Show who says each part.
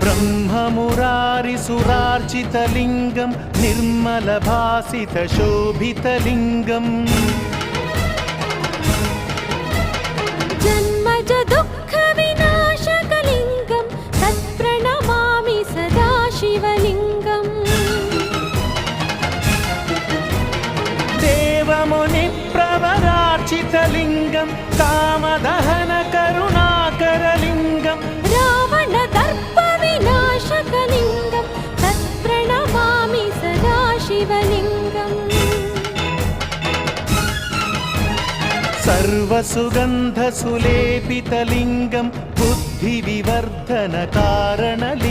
Speaker 1: ब्रह्ममुरारिसुरार्चितलिङ्गं निर्मलभासितशोभितलिङ्गम्
Speaker 2: जन्मज दुःखविनाशकलिङ्गं तत्प्रणमामि सदा शिवलिङ्गम्
Speaker 1: देवमुनिप्रवरार्चितलिङ्गं कामदहनकरुणाकरलिङ्गं
Speaker 2: रावणदर्पविनाशकलिङ्गं तत्प्रणमामि सदा शिवलिङ्गम्
Speaker 1: सर्वसुगन्धसुलेपितलिङ्गं बुद्धिविवर्धनकारणलिङ्गम्